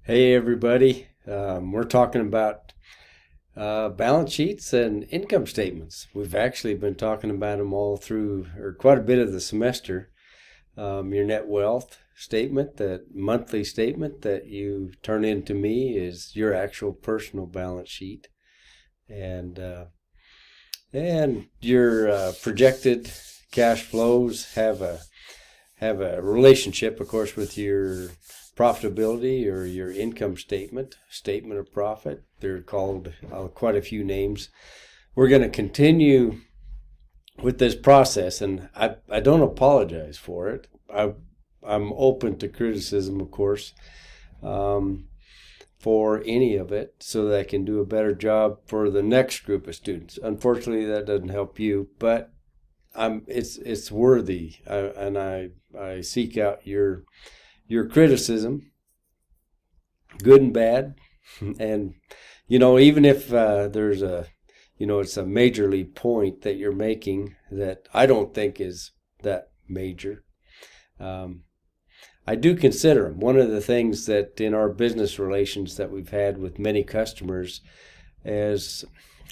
Hey everybody, we're talking about balance sheets and income statements. We've actually been talking about them all through, or quite a bit of the semester. Your net wealth statement, that monthly statement that you turn in to me, is your actual personal balance sheet, and your projected cash flows have a relationship, of course, with your profitability or your income statement of profit. They're called quite a few names. We're going to continue with this process, and I don't apologize for it. I'm open to criticism, of course, um, for any of it, so that I can do a better job for the next group of students. Unfortunately, that doesn't help you, but it's worthy, and I seek out your criticism, good and bad, and even if there's it's a majorly point that you're making that I don't think is that major. Um, I do consider them. One of the things that in our business relations that we've had with many customers, as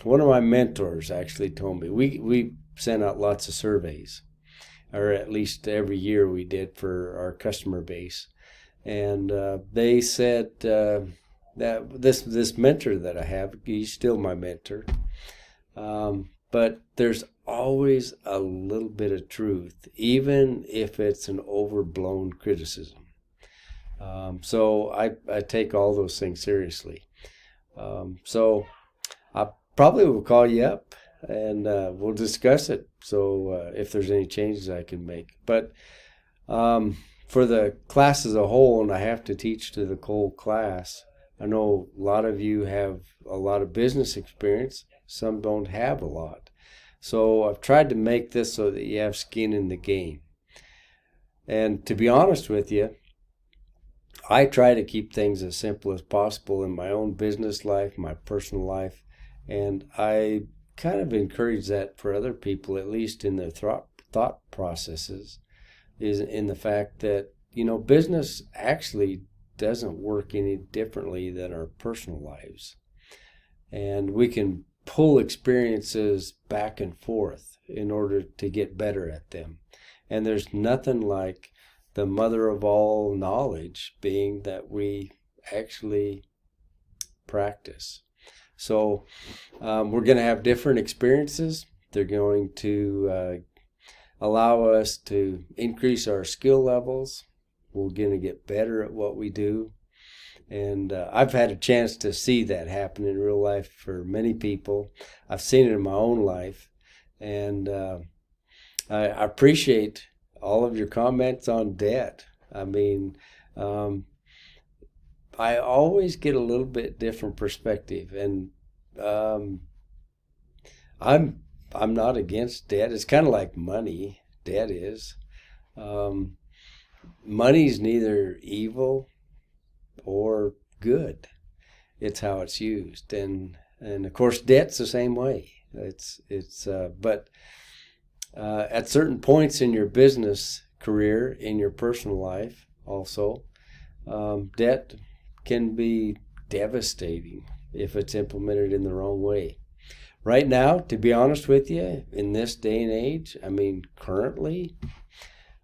one of my mentors actually told me, we sent out lots of surveys, or at least every year we did for our customer base. And they said that this mentor that I have, he's still my mentor, but there's always a little bit of truth, even if it's an overblown criticism. So I take all those things seriously. So I probably will call you up and we'll discuss it. So if there's any changes I can make, but for the class as a whole, and I have to teach to the whole class, I know a lot of you have a lot of business experience. Some don't have a lot. So I've tried to make this so that you have skin in the game. And to be honest with you, I try to keep things as simple as possible in my own business life, my personal life, and I kind of encourage that for other people, at least in their thought processes, is in the fact that, business actually doesn't work any differently than our personal lives. And we can pull experiences back and forth in order to get better at them. And there's nothing like the mother of all knowledge being that we actually practice. So we're going to have different experiences. They're going to allow us to increase our skill levels. We're going to get better at what we do. And I've had a chance to see that happen in real life for many people. I've seen it in my own life. And I appreciate all of your comments on debt. I mean, I always get a little bit different perspective. And I'm I'm not against debt. It's kind of like money. Debt is. Um, Money's neither evil or good. It's how it's used, and of course, debt's the same way. But at certain points in your business career, in your personal life, also, debt can be devastating if it's implemented in the wrong way. Right now, to be honest with you, in this day and age, I mean, currently,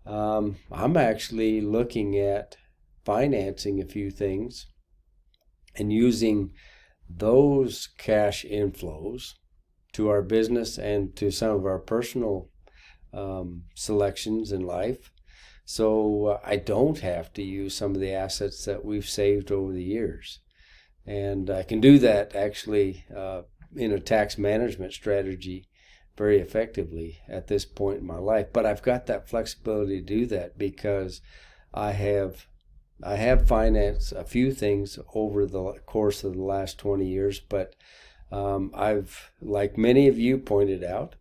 I'm actually looking at financing a few things and using those cash inflows to our business and to some of our personal selections in life. So I don't have to use some of the assets that we've saved over the years. And I can do that actually in a tax management strategy very effectively at this point in my life. But I've got that flexibility to do that because I have financed a few things over the course of the last 20 years, but I've, like many of you pointed out,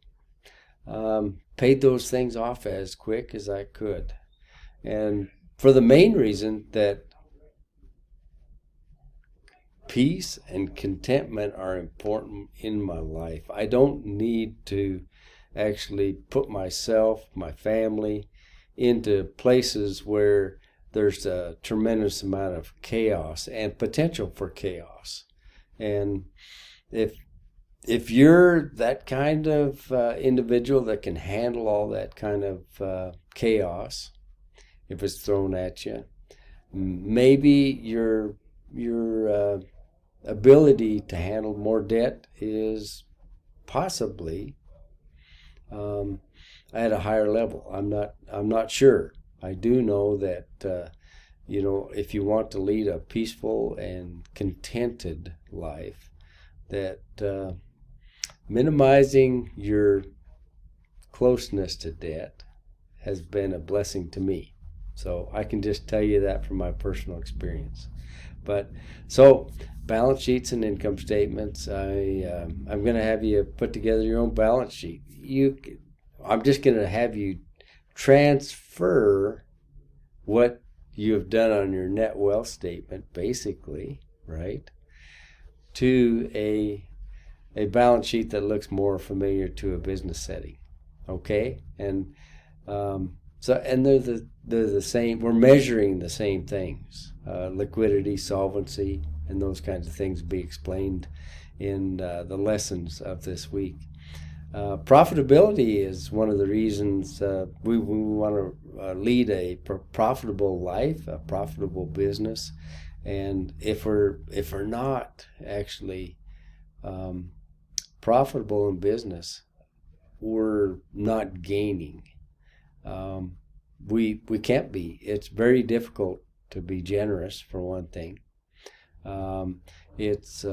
paid those things off as quick as I could. And for the main reason that peace and contentment are important in my life. I don't need to actually put myself, my family, into places where there's a tremendous amount of chaos and potential for chaos. And if you're that kind of individual that can handle all that kind of chaos, if it's thrown at you, maybe your ability to handle more debt is possibly at a higher level. I'm not sure. I do know that if you want to lead a peaceful and contented life, that minimizing your closeness to debt has been a blessing to me. So I can just tell you that from my personal experience. But so balance sheets and income statements, I'm going to have you put together your own balance sheet. I'm just going to have you transfer what you have done on your net wealth statement, basically, right, to a balance sheet that looks more familiar to a business setting. Okay, and they're the same. We're measuring the same things: liquidity, solvency, and those kinds of things will be explained in the lessons of this week. Profitability is one of the reasons we want to lead a profitable life, a profitable business, and if we're not actually profitable in business, we're not gaining. We can't be. It's very difficult to be generous, for one thing. It's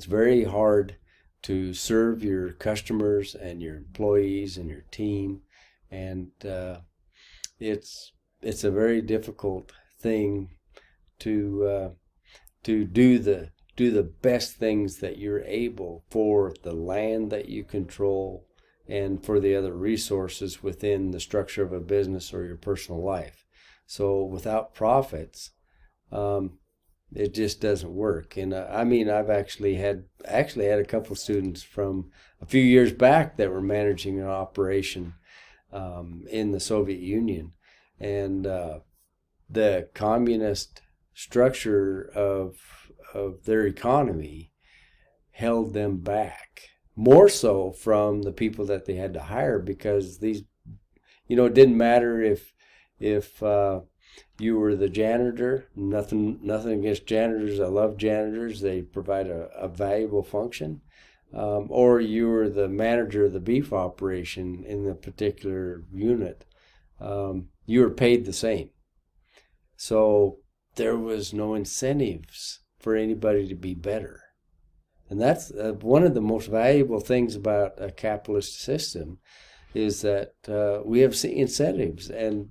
very hard to serve your customers and your employees and your team, and it's a very difficult thing to do the best things that you're able for the land that you control and for the other resources within the structure of a business or your personal life. So without profits, it just doesn't work. And I've actually had a couple of students from a few years back that were managing an operation in the Soviet Union, and the communist structure of their economy held them back, more so from the people that they had to hire, because these, it didn't matter if you were the janitor. Nothing against janitors. I love janitors. They provide a valuable function. Or you were the manager of the beef operation in the particular unit. You were paid the same. So there was no incentives for anybody to be better. And that's one of the most valuable things about a capitalist system, is that we have incentives. And,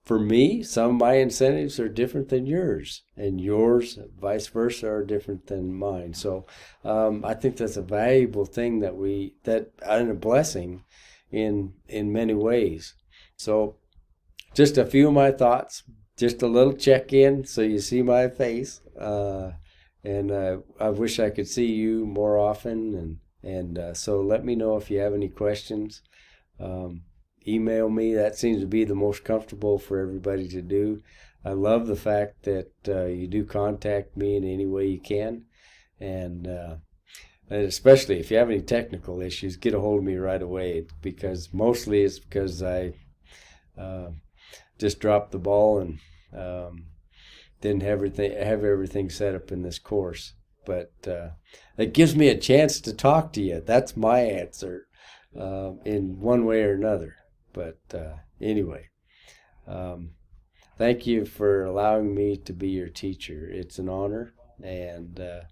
for me, some of my incentives are different than yours, and yours, vice versa, are different than mine. So I think that's a valuable thing and a blessing in many ways. So just a few of my thoughts, just a little check-in so you see my face. And I wish I could see you more often. And so let me know if you have any questions. Email me. That seems to be the most comfortable for everybody to do. I love the fact that you do contact me in any way you can. And especially if you have any technical issues, get a hold of me right away, because mostly it's because I just dropped the ball and didn't have everything set up in this course. But it gives me a chance to talk to you. That's my answer in one way or another. But anyway, thank you for allowing me to be your teacher. It's an honor, and if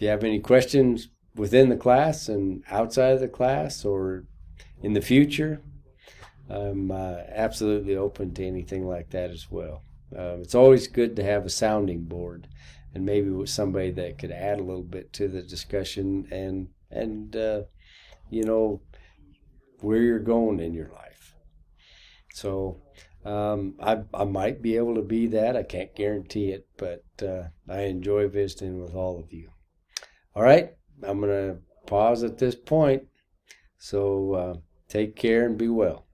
you have any questions within the class and outside of the class or in the future, I'm absolutely open to anything like that as well. It's always good to have a sounding board, and maybe with somebody that could add a little bit to the discussion and where you're going in your life. So I might be able to be that. I can't guarantee it, but I enjoy visiting with all of you. All right, I'm going to pause at this point. So take care and be well.